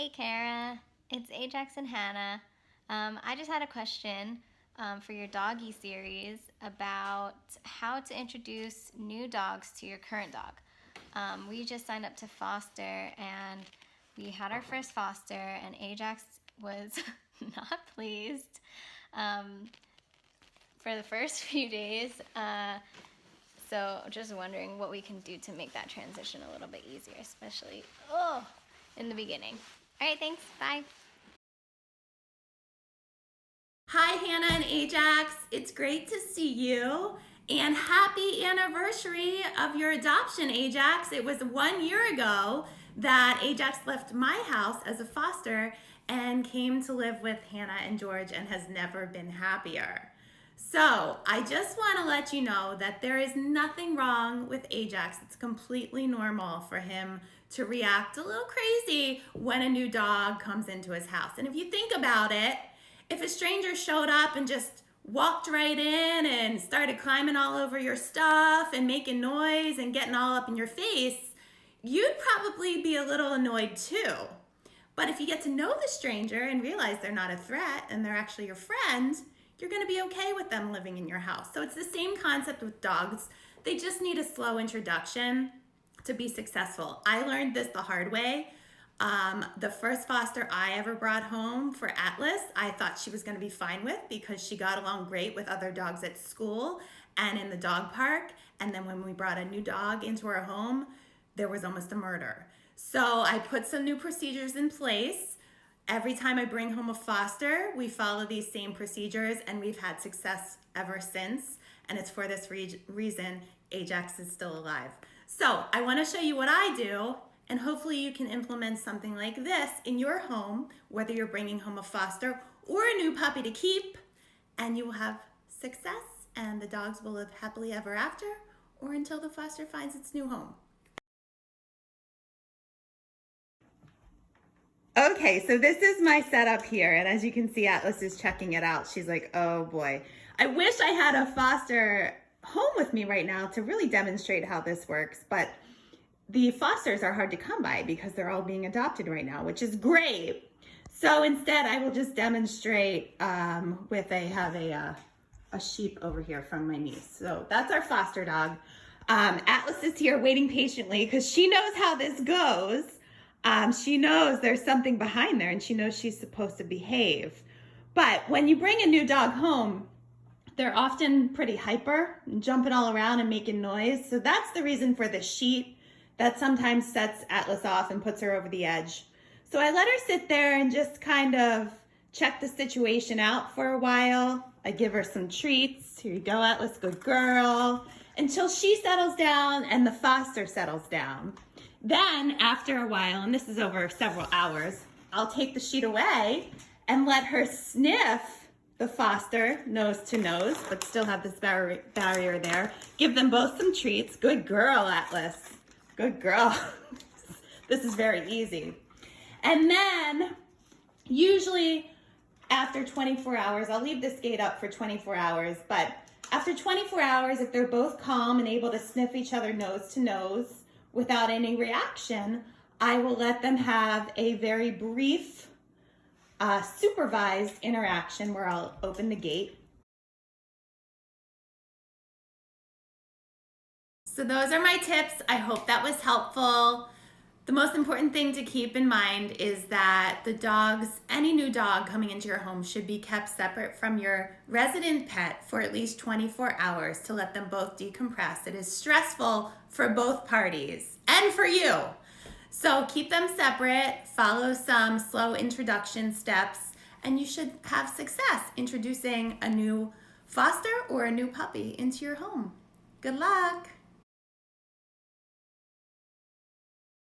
Hey Kara, it's Ajax and Hannah. I just had a question for your doggy series about how to introduce new dogs to your current dog. We just signed up to foster and we had our first foster, and Ajax was not pleased for the first few days. So just wondering what we can do to make that transition a little bit easier, especially in the beginning. All right, thanks. Bye. Hi, Hannah and Ajax. It's great to see you. And happy anniversary of your adoption, Ajax. It was 1 year ago that Ajax left my house as a foster and came to live with Hannah and George and has never been happier. So I just want to let you know that there is nothing wrong with Ajax. It's completely normal for him to react a little crazy when a new dog comes into his house. And if you think about it, if a stranger showed up and just walked right in and started climbing all over your stuff and making noise and getting all up in your face, you'd probably be a little annoyed too. But if you get to know the stranger and realize they're not a threat and they're actually your friend, you're going to be okay with them living in your house. So it's the same concept with dogs. They just need a slow introduction to be successful. I learned this the hard way. The first foster I ever brought home for Atlas, I thought she was going to be fine with because she got along great with other dogs at school and in the dog park. And then when we brought a new dog into our home, there was almost a murder. So I put some new procedures in place. Every time I bring home a foster, we follow these same procedures, and we've had success ever since. And it's for this reason Ajax is still alive. So I want to show you what I do, and hopefully you can implement something like this in your home, whether you're bringing home a foster or a new puppy to keep, and you will have success, and the dogs will live happily ever after, or until the foster finds its new home. Okay, so this is my setup here, and as you can see, Atlas is checking it out. She's like, oh boy. I wish I had a foster home with me right now to really demonstrate how this works, but the fosters are hard to come by because they're all being adopted right now, which is great. So instead, I will just demonstrate with a sheep over here from my niece. So that's our foster dog. Atlas is here waiting patiently because she knows how this goes. She knows there's something behind there, and she knows she's supposed to behave. But when you bring a new dog home, they're often pretty hyper, jumping all around and making noise. So that's the reason for the sheet that sometimes sets Atlas off and puts her over the edge. So I let her sit there and just kind of check the situation out for a while. I give her some treats. Here you go, Atlas, good girl. Until she settles down and the foster settles down. Then after a while, and this is over several hours, I'll take the sheet away and let her sniff the foster nose to nose, but still have this barrier there. Give them both some treats. Good girl, Atlas. Good girl. This is very easy. And then usually after 24 hours, I'll leave this gate up for 24 hours, but after 24 hours, if they're both calm and able to sniff each other nose to nose without any reaction, I will let them have a very brief supervised interaction where I'll open the gate. So those are my tips. I hope that was helpful. The most important thing to keep in mind is that the dogs, any new dog coming into your home, should be kept separate from your resident pet for at least 24 hours to let them both decompress. It is stressful for both parties and for you. So keep them separate, follow some slow introduction steps, and you should have success introducing a new foster or a new puppy into your home. Good luck.